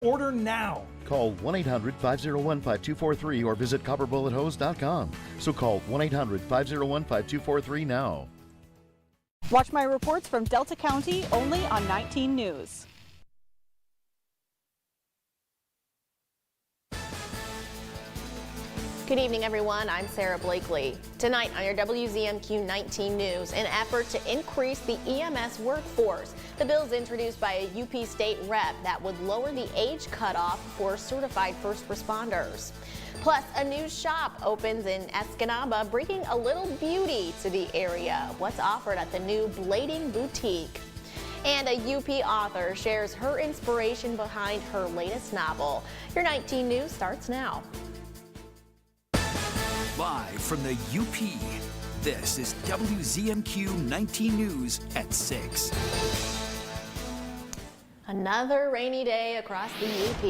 Order now. Call 1-800-501-5243 or visit copperbullethose.com. So call 1-800-501-5243 now. Watch my reports from Delta County only on 19 News. Good evening, everyone. I'm Sarah Blakely. Tonight on your WZMQ 19 News, an effort to increase the EMS workforce. The bill's introduced by a UP state rep that would lower the age cutoff for certified first responders. Plus, a new shop opens in Escanaba, bringing a little beauty to the area. What's offered at the new Blading Boutique? And a UP author shares her inspiration behind her latest novel. Your 19 News starts now. Live from the UP, this is WZMQ 19 News at 6. Another rainy day across the UP.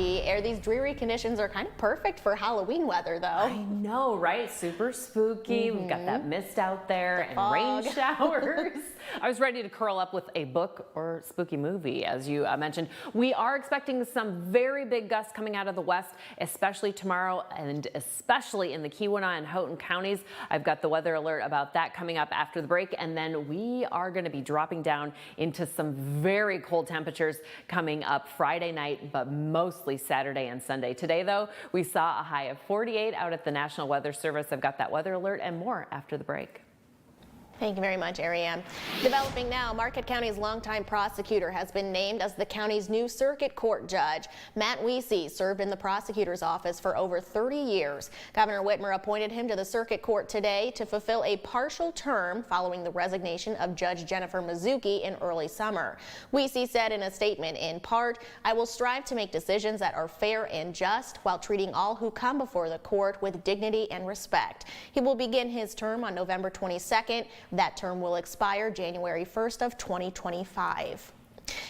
These dreary conditions are kind of perfect for Halloween weather, though. I know, right? Super spooky. We've got that mist out there and rain showers. I was ready to curl up with a book or spooky movie, as you mentioned. We are expecting some very big gusts coming out of the west, especially tomorrow and especially in the Keweenaw and Houghton counties. I've got the weather alert about that coming up after the break, and then we are going to be dropping down into some very cold temperatures coming up Friday night, but mostly Saturday and Sunday. Today, though, we saw a high of 48 out at the National Weather Service. I've got that weather alert and more after the break. Thank you very much, Ariane. Developing now, Marquette County's longtime prosecutor has been named as the county's new circuit court judge. Matt Weesey served in the prosecutor's office for over 30 years. Governor Whitmer appointed him to the circuit court today to fulfill a partial term following the resignation of Judge Jennifer Mizuki in early summer. Weesey said in a statement, in part, "I will strive to make decisions that are fair and just while treating all who come before the court with dignity and respect." He will begin his term on November 22nd. That term will expire January 1st of 2025.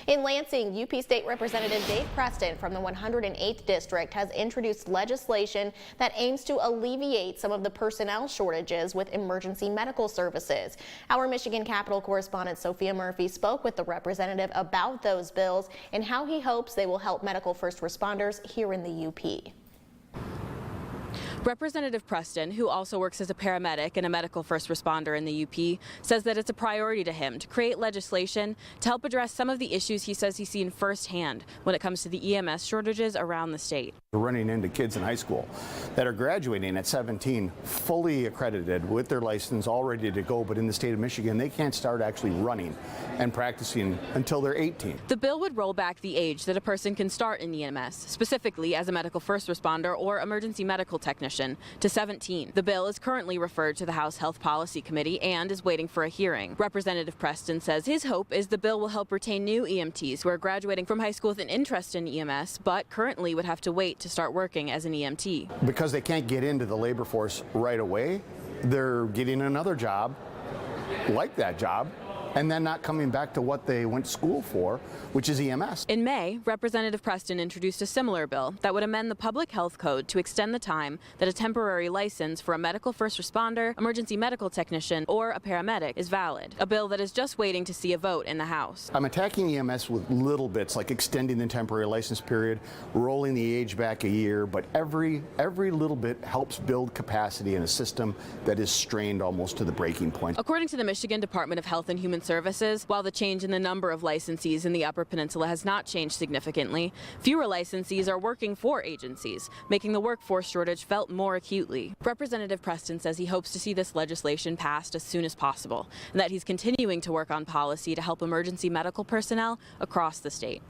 In Lansing, UP State Representative Dave Preston from the 108th District has introduced legislation that aims to alleviate some of the personnel shortages with emergency medical services. Our Michigan Capitol correspondent Sophia Murphy spoke with the representative about those bills and how he hopes they will help medical first responders here in the UP. Representative Preston, who also works as a paramedic and a medical first responder in the UP, says that it's a priority to him to create legislation to help address some of the issues he says he's seen firsthand when it comes to the EMS shortages around the state. We're running into kids in high school that are graduating at 17, fully accredited with their license all ready to go, but in the state of Michigan, they can't start actually running and practicing until they're 18. The bill would roll back the age that a person can start in EMS, specifically as a medical first responder or emergency medical technician, to 17. The bill is currently referred to the House Health Policy Committee and is waiting for a hearing. Representative Preston says his hope is the bill will help retain new EMTs who are graduating from high school with an interest in EMS, but currently would have to wait to start working as an EMT. Because they can't get into the labor force right away, they're getting another job like that job, and then not coming back to what they went to school for, which is EMS. In May, Representative Preston introduced a similar bill that would amend the Public Health Code to extend the time that a temporary license for a medical first responder, emergency medical technician, or a paramedic is valid. A bill that is just waiting to see a vote in the House. I'm attacking EMS with little bits like extending the temporary license period, rolling the age back a year, but every little bit helps build capacity in a system that is strained almost to the breaking point. According to the Michigan Department of Health and Human Services, while the change in the number of licensees in the Upper Peninsula has not changed significantly, fewer licensees are working for agencies, making the workforce shortage felt more acutely. Representative Preston says he hopes to see this legislation passed as soon as possible, and that he's continuing to work on policy to help emergency medical personnel across the state.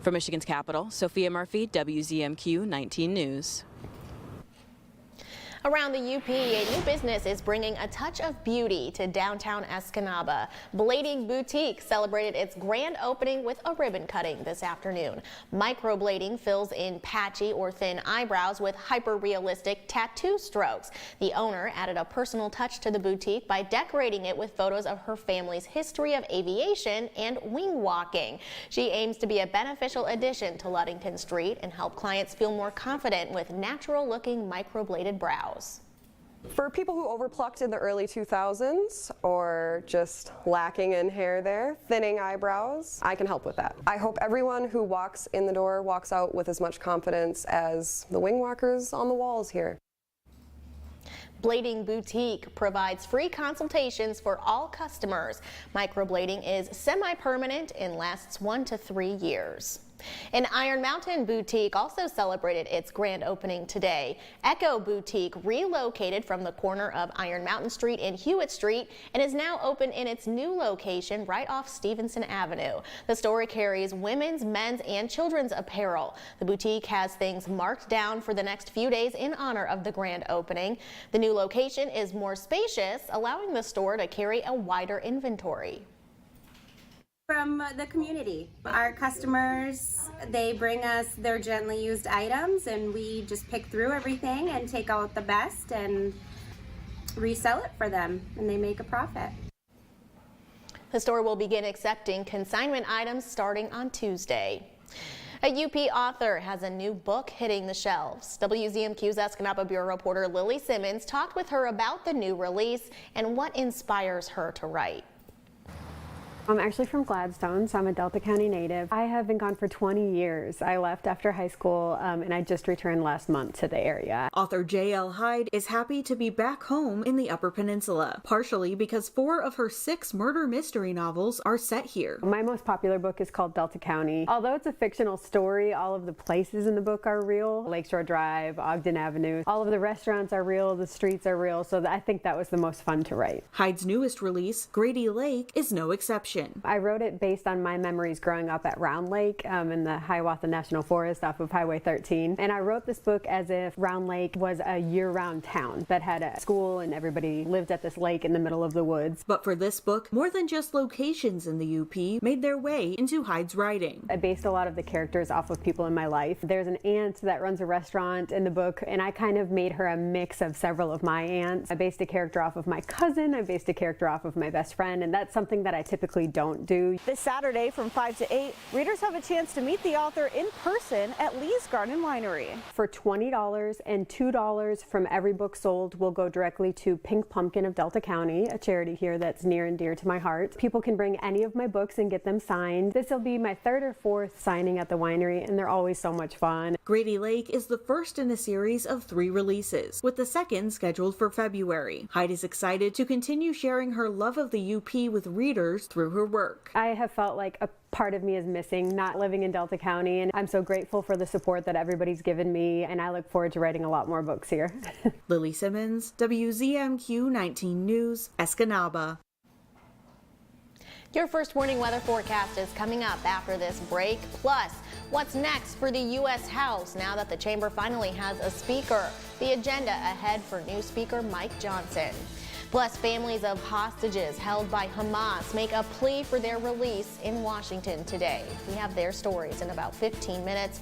From Michigan's capital, Sophia Murphy, WZMQ 19 News. Around the UP, a new business is bringing a touch of beauty to downtown Escanaba. Blading Boutique celebrated its grand opening with a ribbon cutting this afternoon. Microblading fills in patchy or thin eyebrows with hyper-realistic tattoo strokes. The owner added a personal touch to the boutique by decorating it with photos of her family's history of aviation and wing walking. She aims to be a beneficial addition to Ludington Street and help clients feel more confident with natural-looking microbladed brows. For people who overplucked in the early 2000s or just lacking in hair there, thinning eyebrows, I can help with that. I hope everyone who walks in the door walks out with as much confidence as the wing walkers on the walls here. Blading Boutique provides free consultations for all customers. Microblading is semi-permanent and lasts 1 to 3 years. An Iron Mountain boutique also celebrated its grand opening today. Echo Boutique relocated from the corner of Iron Mountain Street and Hewitt Street and is now open in its new location right off Stevenson Avenue. The store carries women's, men's, and children's apparel. The boutique has things marked down for the next few days in honor of the grand opening. The new location is more spacious, allowing the store to carry a wider inventory. From the community. Our customers, they bring us their gently used items and we just pick through everything and take out the best and resell it for them, and they make a profit. The store will begin accepting consignment items starting on Tuesday. A UP author has a new book hitting the shelves. WZMQ's Escanaba Bureau reporter Lily Simmons talked with her about the new release and what inspires her to write. I'm actually from Gladstone, so I'm a Delta County native. I have been gone for 20 years. I left after high school and I just returned last month to the area. Author J.L. Hyde is happy to be back home in the Upper Peninsula, partially because 4 of her 6 murder mystery novels are set here. My most popular book is called Delta County. Although it's a fictional story, all of the places in the book are real. Lakeshore Drive, Ogden Avenue, all of the restaurants are real, the streets are real, so I think that was the most fun to write. Hyde's newest release, Grady Lake, is no exception. I wrote it based on my memories growing up at Round Lake in the Hiawatha National Forest off of Highway 13. And I wrote this book as if Round Lake was a year-round town that had a school and everybody lived at this lake in the middle of the woods. But for this book, more than just locations in the UP made their way into Hyde's writing. I based a lot of the characters off of people in my life. There's an aunt that runs a restaurant in the book, and I kind of made her a mix of several of my aunts. I based a character off of my cousin, I based a character off of my best friend, and that's something that I typically don't do. This Saturday from 5 to 8, readers have a chance to meet the author in person at Lee's Garden Winery. For $20 and $2 from every book sold will go directly to Pink Pumpkin of Delta County, a charity here that's near and dear to my heart. People can bring any of my books and get them signed. This will be my 3rd or 4th signing at the winery, and they're always so much fun. Grady Lake is the first in a series of 3 releases, with the 2nd scheduled for February. Hyde is excited to continue sharing her love of the UP with readers through her work. I have felt like a part of me is missing not living in Delta County, and I'm so grateful for the support that everybody's given me, and I look forward to writing a lot more books here. Lily Simmons, WZMQ 19 News, Escanaba. Your first warning weather forecast is coming up after this break. Plus, what's next for the U.S. House now that the chamber finally has a speaker? The agenda ahead for new Speaker Mike Johnson. Plus, families of hostages held by Hamas make a plea for their release in Washington today. We have their stories in about 15 minutes.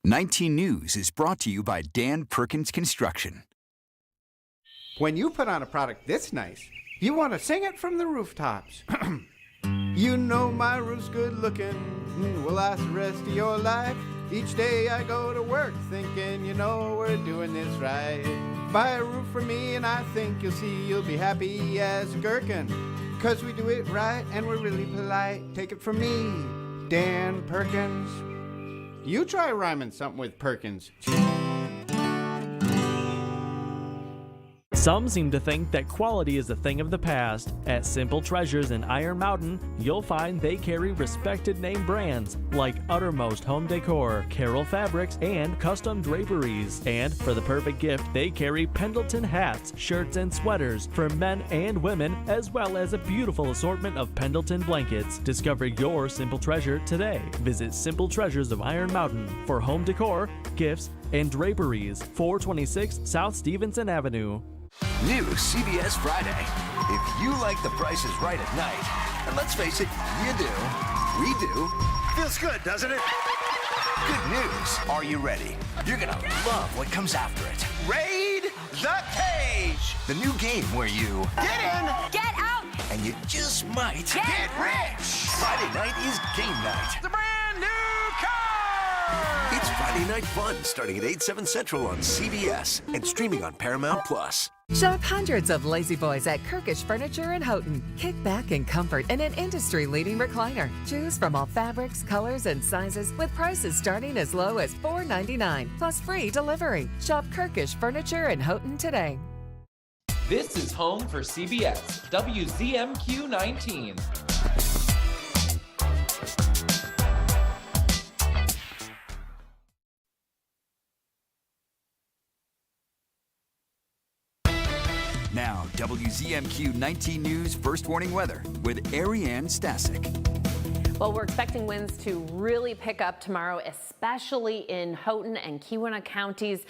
19 News is brought to you by Dan Perkins Construction. When you put on a product this nice, you want to sing it from the rooftops. You know my roof's good looking, will last the rest of your life. Each day I go to work thinking, you know, we're doing this right. Buy a roof for me and I think you'll see you'll be happy as a gherkin. 'Cause we do it right and we're really polite. Take it from me, Dan Perkins. You try rhyming something with Perkins. Some seem to think that quality is a thing of the past. At Simple Treasures in Iron Mountain, you'll find they carry respected name brands like Uttermost Home Decor, Carroll Fabrics, and Custom Draperies. And for the perfect gift, they carry Pendleton hats, shirts, and sweaters for men and women, as well as a beautiful assortment of Pendleton blankets. Discover your Simple Treasure today. Visit Simple Treasures of Iron Mountain for home decor, gifts, and draperies, 426 South Stevenson Avenue. New CBS Friday. If you like The Price is Right at night, and let's face it, you do, we do. Feels good, doesn't it? Good news. Are you ready? You're gonna love what comes after it. Raid the Cage! The new game where you get in, get out, and you just might get rich. Friday night is game night. The brand new car! It's Friday Night Fun starting at 8/7 Central on CBS and streaming on Paramount Plus. Shop hundreds of lazy boys at Kirkish Furniture in Houghton. Kick back in comfort in an industry-leading recliner. Choose from all fabrics, colors, and sizes with prices starting as low as $4.99 plus free delivery. Shop Kirkish Furniture in Houghton today. This is home for CBS, WZMQ 19. Now, WZMQ 19 News First Warning Weather with Ariane Stasek. Well, we're expecting winds to really pick up tomorrow, especially in Houghton and Keweenaw counties.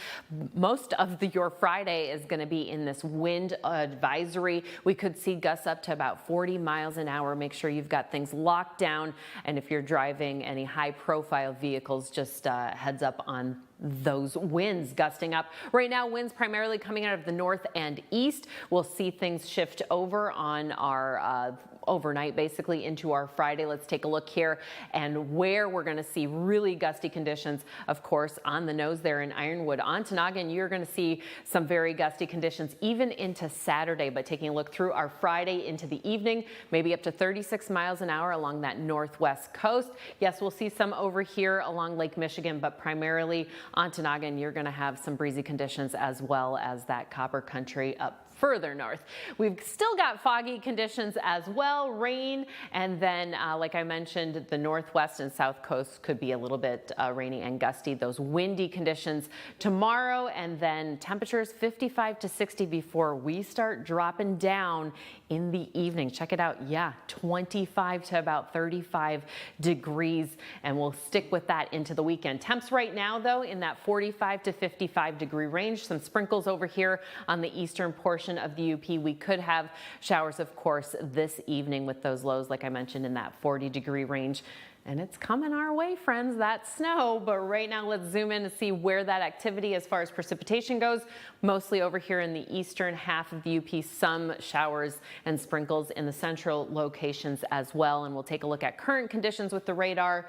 Most of your Friday is going to be in this wind advisory. We could see gusts up to about 40 miles an hour. Make sure you've got things locked down. And if you're driving any high-profile vehicles, just heads up on those winds gusting up. Right now, winds primarily coming out of the north and east. We'll see things shift over on our overnight, basically into our Friday. Let's take a look here and where we're going to see really gusty conditions. Of course, on the nose there in Ironwood, Ontonagon, you're going to see some very gusty conditions even into Saturday. But taking a look through our Friday into the evening, maybe up to 36 miles an hour along that northwest coast. Yes, we'll see some over here along Lake Michigan, but primarily Ontonagon, you're going to have some breezy conditions as well as that Copper Country up further north. We've still got foggy conditions as well, rain, and then like I mentioned, the northwest and south coast could be a little bit rainy and gusty. Those windy conditions tomorrow, and then temperatures 55 to 60 before we start dropping down in the evening. Check it out. Yeah, 25 to about 35 degrees, and we'll stick with that into the weekend. Temps right now, though, in that 45 to 55 degree range. Some sprinkles over here on the eastern portion of the UP. We could have showers, of course, this evening with those lows, like I mentioned, in that 40 degree range. And it's coming our way, friends, that snow. But right now, let's zoom in to see where that activity as far as precipitation goes. Mostly over here in the eastern half of the UP, some showers and sprinkles in the central locations as well. And we'll take a look at current conditions with the radar.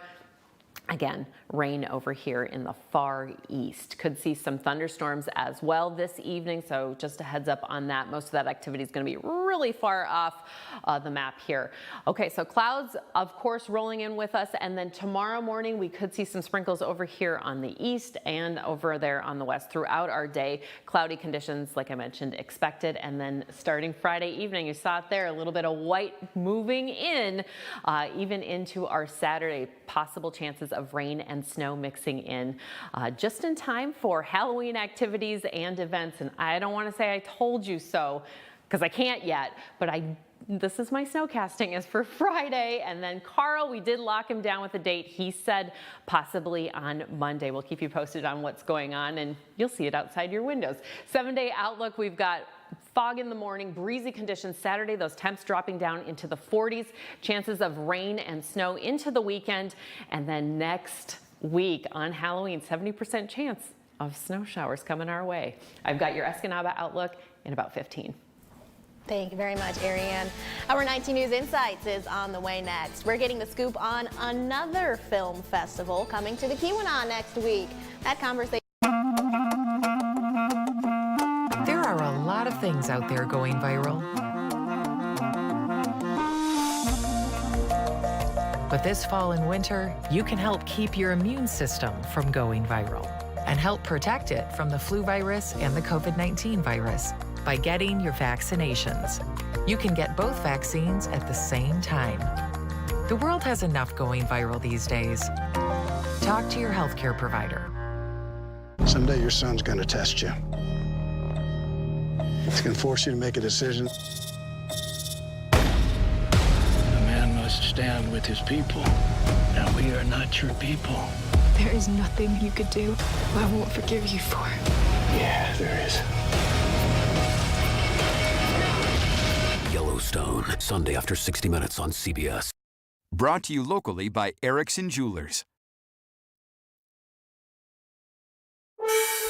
Again, rain over here in the far east. Could see some thunderstorms as well this evening, so just a heads up on that. Most of that activity is going to be really far off the map here. Okay, so clouds, of course, rolling in with us, and then tomorrow morning we could see some sprinkles over here on the east and over there on the west throughout our day. Cloudy conditions, like I mentioned, expected, and then starting Friday evening, you saw it there, a little bit of white moving in, even into our Saturday. Possible chances of rain and snow mixing in just in time for Halloween activities and events. And I don't want to say I told you so, because I can't yet, but this is my snowcasting is for Friday. And then Carl, we did lock him down with a date. He said possibly on Monday. We'll keep you posted on what's going on, and you'll see it outside your windows. 7-day outlook, we've got fog in the morning, breezy conditions Saturday, those temps dropping down into the 40s, chances of rain and snow into the weekend, and then next week on Halloween, 70% chance of snow showers coming our way. I've got your Escanaba outlook in about 15. Thank you very much, Ariane. Our 19 News Insights is on the way next. We're getting the scoop on another film festival coming to the Keweenaw next week. That conversation. There are a lot of things out there going viral. But this fall and winter, you can help keep your immune system from going viral and help protect it from the flu virus and the COVID-19 virus by getting your vaccinations. You can get both vaccines at the same time. The world has enough going viral these days. Talk to your healthcare provider. Someday your son's gonna test you. It's gonna force you to make a decision. A man must stand with his people. Now we are not your people. There is nothing you could do I won't forgive you for. Yeah, there is. Yellowstone, Sunday after 60 Minutes on CBS. Brought to you locally by Erickson Jewelers.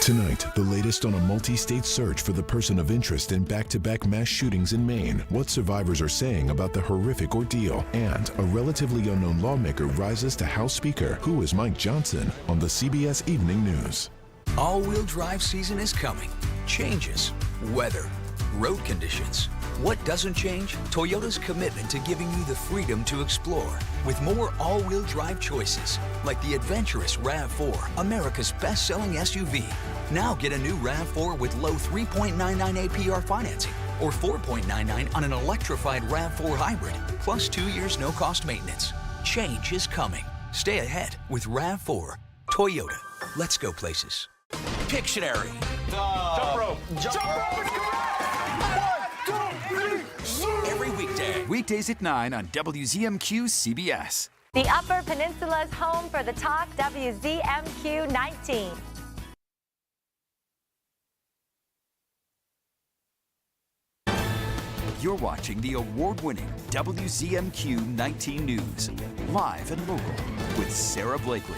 Tonight, the latest on a multi-state search for the person of interest in back-to-back mass shootings in Maine, what survivors are saying about the horrific ordeal, and a relatively unknown lawmaker rises to House Speaker. Who is Mike Johnson? On the CBS Evening News. All-wheel drive season is coming. Changes, weather, road conditions. What doesn't change? Toyota's commitment to giving you the freedom to explore with more all-wheel drive choices, like the adventurous RAV4, America's best-selling SUV. Now get a new RAV4 with low 3.99 APR financing or 4.99 on an electrified RAV4 hybrid, plus 2 years no-cost maintenance. Change is coming. Stay ahead with RAV4. Toyota. Let's go places. Pictionary. Jump rope. Jump rope is correct. 1, 2, 3, Every weekday. Weekdays at 9 on WZMQ CBS. The Upper Peninsula's home for the talk, WZMQ 19. You're watching the award-winning WZMQ 19 News, live and local with Sarah Blakely.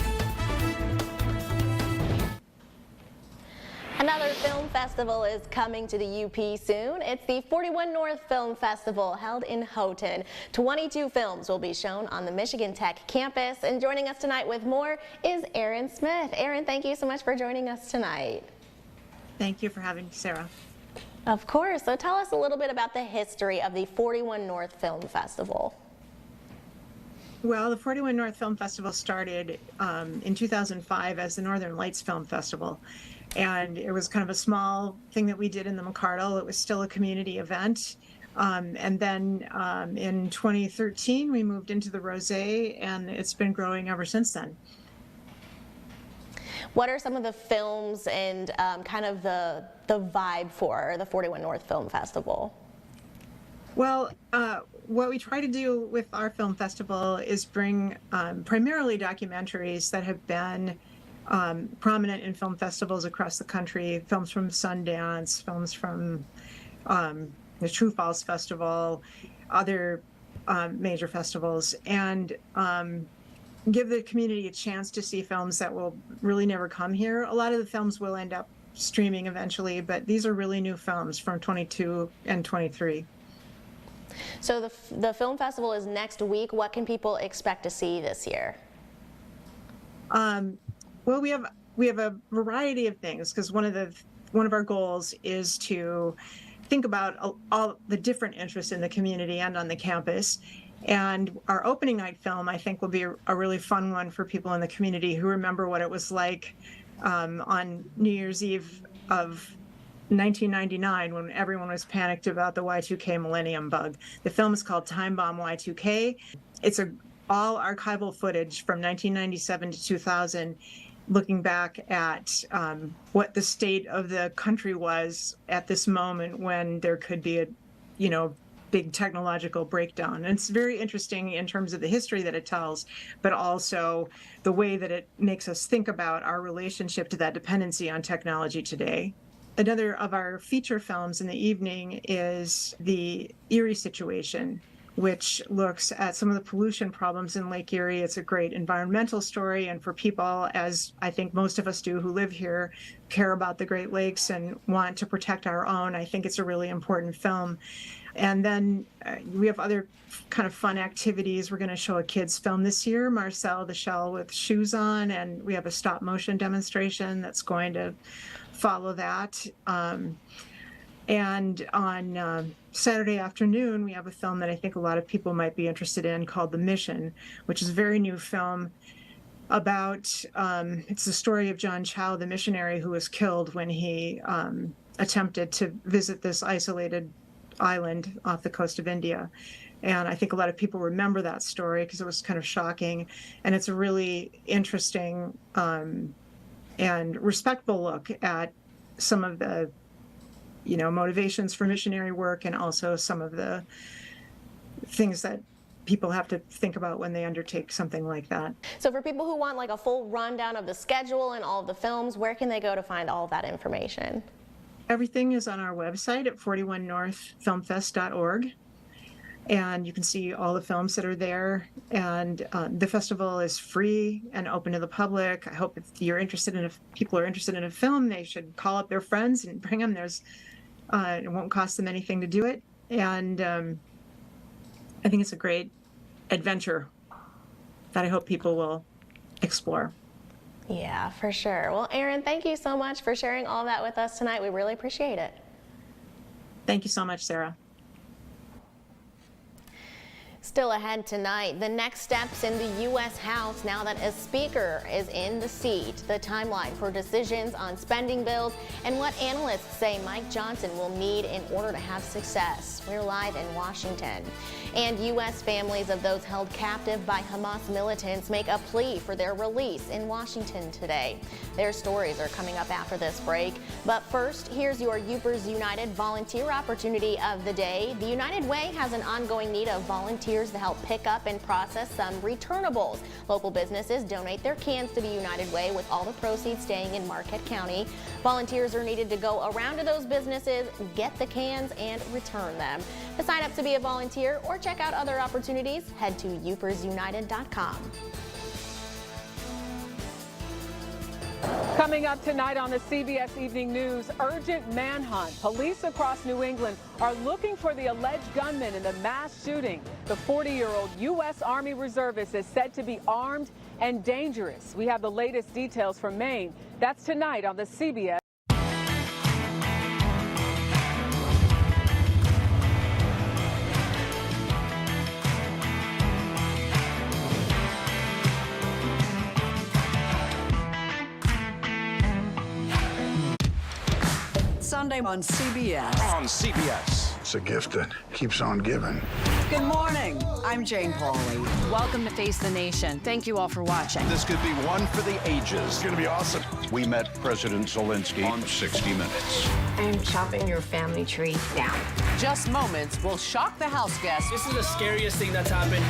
Another film festival is coming to the UP soon. It's the 41 North Film Festival held in Houghton. 22 films will be shown on the Michigan Tech campus. And joining us tonight with more is Erin Smith. Erin, thank you so much for joining us tonight. Thank you for having me, Sarah. Of course. So tell us a little bit about the history of the 41 North Film Festival. Well, the 41 North Film Festival started in 2005 as the Northern Lights Film Festival. And it was kind of a small thing that we did in the McCardle. It was still a community event. And then in 2013, we moved into the Rosé, and it's been growing ever since then. What are some of the films and kind of the vibe for the 41 North Film Festival? Well, what we try to do with our film festival is bring primarily documentaries that have been prominent in film festivals across the country, films from Sundance, films from the True Falls Festival, other major festivals, and give the community a chance to see films that will really never come here. A lot of the films will end up streaming eventually, but these are really new films from 22 and 23. So the film festival is next week. What can people expect to see this year? Well, we have a variety of things, because one of our goals is to think about all the different interests in the community and on the campus. And our opening night film, I think, will be a really fun one for people in the community who remember what it was like on New Year's Eve of 1999, when everyone was panicked about the Y2K millennium bug. The film is called Time Bomb Y2K. It's all archival footage from 1997 to 2000, looking back at what the state of the country was at this moment when there could be a, big technological breakdown. And it's very interesting in terms of the history that it tells, but also the way that it makes us think about our relationship to that dependency on technology today. Another of our feature films in the evening is the Erie situation, which looks at some of the pollution problems in Lake Erie. It's a great environmental story, and for people, as I think most of us do who live here, care about the Great Lakes and want to protect our own, I think it's a really important film. And then we have other kind of fun activities. We're going to show a kids film this year, Marcel the Shell with Shoes On, and we have a stop motion demonstration that's going to follow that. And on Saturday afternoon, we have a film that I think a lot of people might be interested in called The Mission, which is a very new film about, it's the story of John Chow, the missionary who was killed when he attempted to visit this isolated island off the coast of India. And I think a lot of people remember that story because it was kind of shocking. And it's a really interesting and respectful look at some of the motivations for missionary work, and also some of the things that people have to think about when they undertake something like that. So for people who want like a full rundown of the schedule and all of the films, where can they go to find all of that information? Everything is on our website at 41northfilmfest.org. And you can see all the films that are there. And the festival is free and open to the public. I hope if people are interested in a film, they should call up their friends and bring them. It won't cost them anything to do it. And I think it's a great adventure that I hope people will explore. Yeah, for sure. Well, Erin, thank you so much for sharing all that with us tonight. We really appreciate it. Thank you so much, Sarah. Still ahead tonight, the next steps in the U.S. House now that a speaker is in the seat, the timeline for decisions on spending bills, and what analysts say Mike Johnson will need in order to have success. We're live in Washington. And U.S. families of those held captive by Hamas militants make a plea for their release in Washington today. Their stories are coming up after this break. But first, here's your Upers United volunteer opportunity of the day. The United Way has an ongoing need of volunteers to help pick up and process some returnables. Local businesses donate their cans to the United Way, with all the proceeds staying in Marquette County. Volunteers are needed to go around to those businesses, get the cans, and return them. To sign up to be a volunteer or check out other opportunities, head to upersunited.com. Coming up tonight on the CBS Evening News, urgent manhunt. Police across New England are looking for the alleged gunman in the mass shooting. The 40-year-old U.S. Army reservist is said to be armed and dangerous. We have the latest details from Maine. That's tonight on the CBS. Sunday on CBS. On CBS. It's a gift that keeps on giving. Good morning. I'm Jane Pauley. Welcome to Face the Nation. Thank you all for watching. This could be one for the ages. It's going to be awesome. We met President Zelensky on 60 Minutes. I'm chopping your family tree down. Just moments will shock the house guests. This is the scariest thing that's happened.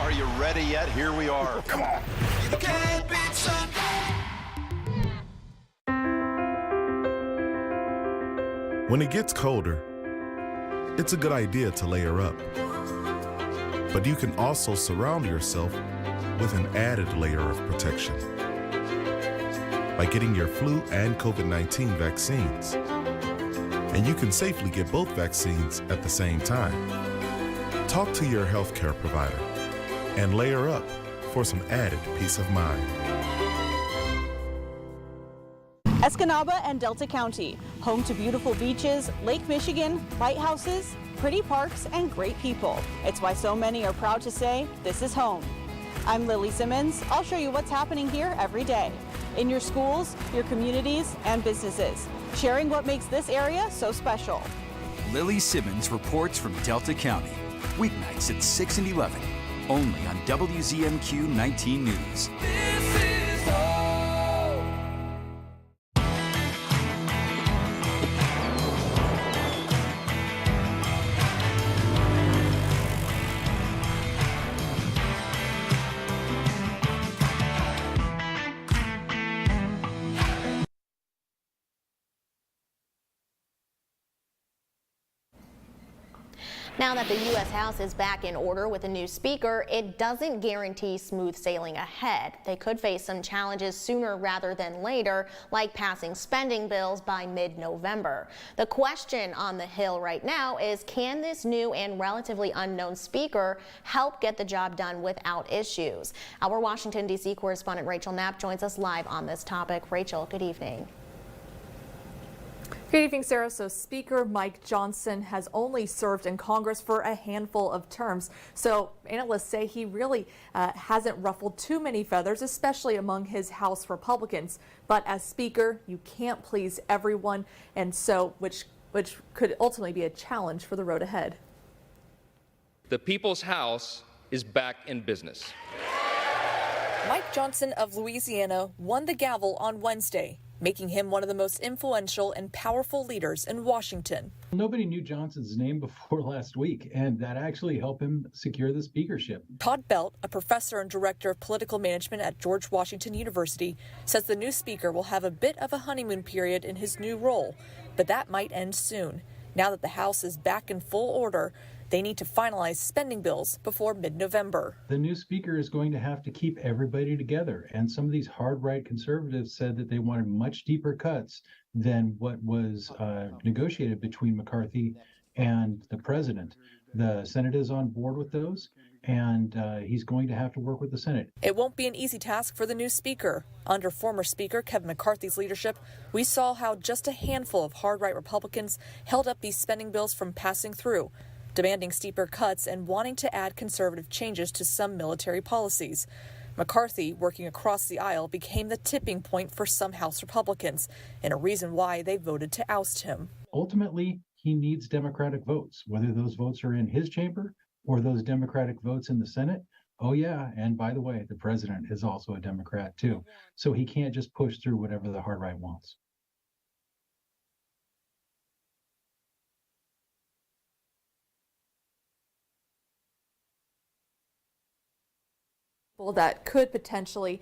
Are you ready yet? Here we are. Come on. You can't beat Sunday. When it gets colder, it's a good idea to layer up. But you can also surround yourself with an added layer of protection by getting your flu and COVID-19 vaccines. And you can safely get both vaccines at the same time. Talk to your healthcare provider and layer up for some added peace of mind. Escanaba and Delta County, home to beautiful beaches, Lake Michigan, lighthouses, pretty parks, and great people. It's why so many are proud to say, this is home. I'm Lily Simmons. I'll show you what's happening here every day, in your schools, your communities, and businesses, sharing what makes this area so special. Lily Simmons reports from Delta County, weeknights at 6 and 11, only on WZMQ 19 News. Now that the U.S. House is back in order with a new speaker, it doesn't guarantee smooth sailing ahead. They could face some challenges sooner rather than later, like passing spending bills by mid-November. The question on the Hill right now is, can this new and relatively unknown speaker help get the job done without issues? Our Washington, D.C. correspondent Rachel Knapp joins us live on this topic. Rachel, good evening. Good evening, Sarah. So Speaker Mike Johnson has only served in Congress for a handful of terms. So analysts say he really hasn't ruffled too many feathers, especially among his House Republicans. But as Speaker, you can't please everyone, and so which could ultimately be a challenge for the road ahead. The People's House is back in business. Mike Johnson of Louisiana won the gavel on Wednesday, making him one of the most influential and powerful leaders in Washington. Nobody knew Johnson's name before last week, and that actually helped him secure the speakership. Todd Belt, a professor and director of political management at George Washington University, says the new speaker will have a bit of a honeymoon period in his new role, but that might end soon. Now that the House is back in full order, they need to finalize spending bills before mid-November. The new speaker is going to have to keep everybody together, and some of these hard-right conservatives said that they wanted much deeper cuts than what was negotiated between McCarthy and the president. The Senate is on board with those, and he's going to have to work with the Senate. It won't be an easy task for the new speaker. Under former Speaker Kevin McCarthy's leadership, we saw how just a handful of hard-right Republicans held up these spending bills from passing through, demanding steeper cuts and wanting to add conservative changes to some military policies. McCarthy, working across the aisle, became the tipping point for some House Republicans, and a reason why they voted to oust him. Ultimately, he needs Democratic votes, whether those votes are in his chamber or those Democratic votes in the Senate. Oh yeah, and by the way, the president is also a Democrat too. So he can't just push through whatever the hard right wants. That could potentially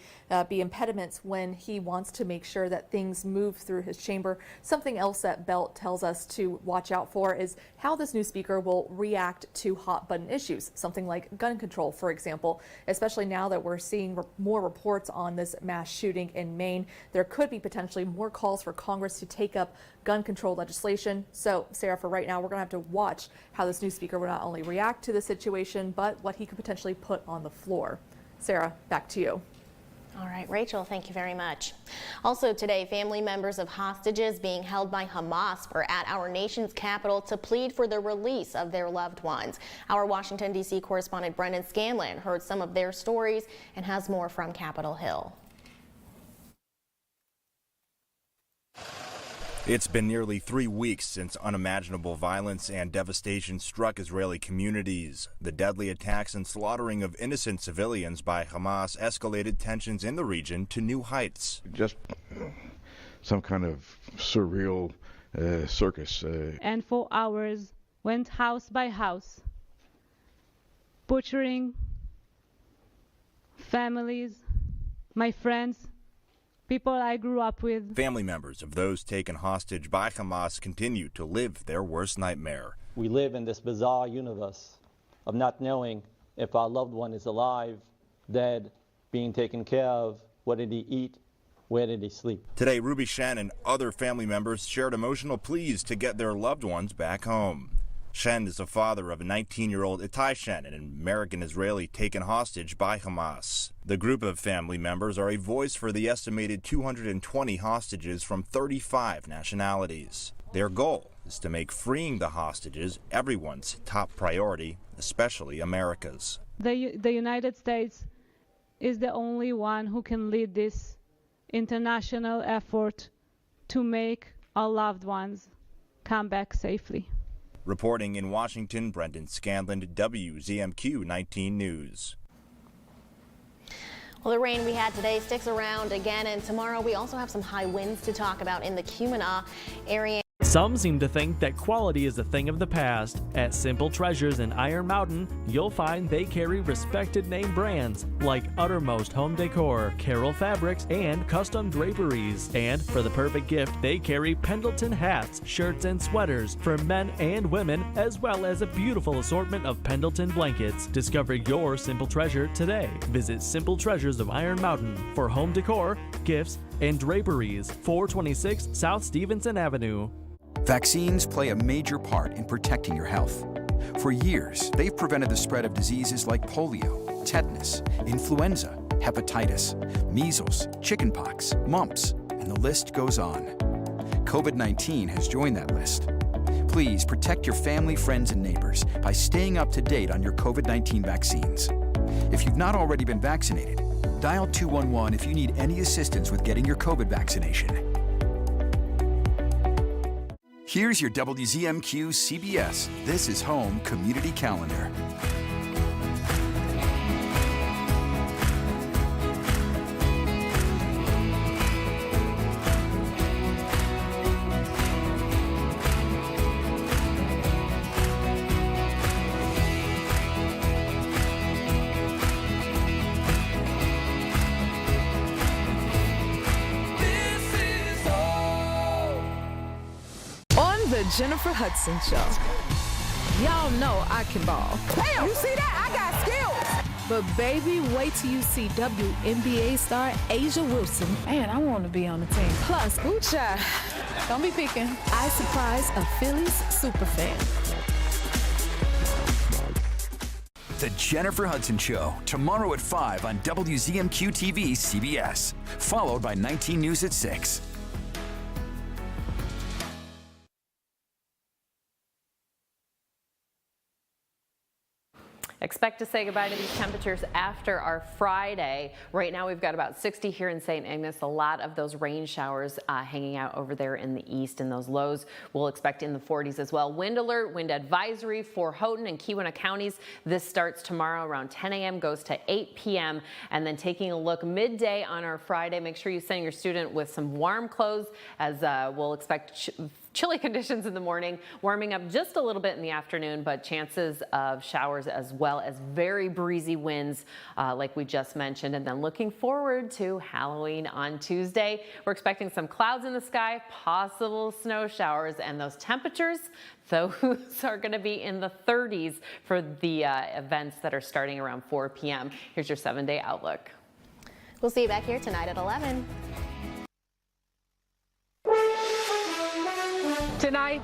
be impediments when he wants to make sure that things move through his chamber. Something else that Belt tells us to watch out for is how this new speaker will react to hot button issues, something like gun control, for example, especially now that we're seeing more reports on this mass shooting in Maine. There could be potentially more calls for Congress to take up gun control legislation. So, Sarah, for right now, we're going to have to watch how this new speaker will not only react to the situation, but what he could potentially put on the floor. Sarah, back to you. All right, Rachel, thank you very much. Also today, family members of hostages being held by Hamas were at our nation's capital to plead for the release of their loved ones. Our Washington, D.C. correspondent Brendan Scanlon heard some of their stories and has more from Capitol Hill. It's been nearly 3 weeks since unimaginable violence and devastation struck Israeli communities. The deadly attacks and slaughtering of innocent civilians by Hamas escalated tensions in the region to new heights. Just some kind of surreal circus. And for hours went house by house, butchering families, my friends, people I grew up with. Family members of those taken hostage by Hamas continue to live their worst nightmare. We live in this bizarre universe of not knowing if our loved one is alive, dead, being taken care of, what did he eat, where did he sleep. Today, Ruby Shen and other family members shared emotional pleas to get their loved ones back home. Shen is the father of a 19-year-old Itai Shen, an American-Israeli taken hostage by Hamas. The group of family members are a voice for the estimated 220 hostages from 35 nationalities. Their goal is to make freeing the hostages everyone's top priority, especially America's. The United States is the only one who can lead this international effort to make our loved ones come back safely. Reporting in Washington, Brendan Scanlon, WZMQ 19 News. Well, the rain we had today sticks around again, and tomorrow we also have some high winds to talk about in the Keweenaw area. Some seem to think that quality is a thing of the past. At Simple Treasures in Iron Mountain, you'll find they carry respected name brands like Uttermost Home Decor, Carroll Fabrics, and Custom Draperies. And for the perfect gift, they carry Pendleton hats, shirts, and sweaters for men and women, as well as a beautiful assortment of Pendleton blankets. Discover your Simple Treasure today. Visit Simple Treasures of Iron Mountain for home decor, gifts, and draperies, 426 South Stevenson Avenue. Vaccines play a major part in protecting your health. For years, they've prevented the spread of diseases like polio, tetanus, influenza, hepatitis, measles, chickenpox, mumps, and the list goes on. COVID-19 has joined that list. Please protect your family, friends, and neighbors by staying up to date on your COVID-19 vaccines. If you've not already been vaccinated, dial 211 if you need any assistance with getting your COVID vaccination. Here's your WZMQ CBS This Is Home Community Calendar. The Jennifer Hudson Show. Y'all know I can ball. Damn, you see that? I got skills. But baby, wait till you see WNBA star Asia Wilson. Man, I want to be on the team. Plus, Ooh-cha. Don't be peeking. I surprise a Phillies superfan. The Jennifer Hudson Show, tomorrow at 5 on WZMQ TV CBS, followed by 19 News at 6. Expect to say goodbye to these temperatures after our Friday. Right now we've got about 60 here in St. Ignace. A lot of those rain showers hanging out over there in the east, and those lows we'll expect in the 40s as well. Wind alert, wind advisory for Houghton and Keweenaw counties. This starts tomorrow around 10 a.m., goes to 8 p.m. And then taking a look midday on our Friday, make sure you send your student with some warm clothes, as we'll expect chilly conditions in the morning, warming up just a little bit in the afternoon, but chances of showers as well as very breezy winds like we just mentioned. And then looking forward to Halloween on Tuesday. We're expecting some clouds in the sky, possible snow showers, and those temperatures, those are going to be in the 30s for the events that are starting around 4 p.m. Here's your 7-day outlook. We'll see you back here tonight at 11. Tonight,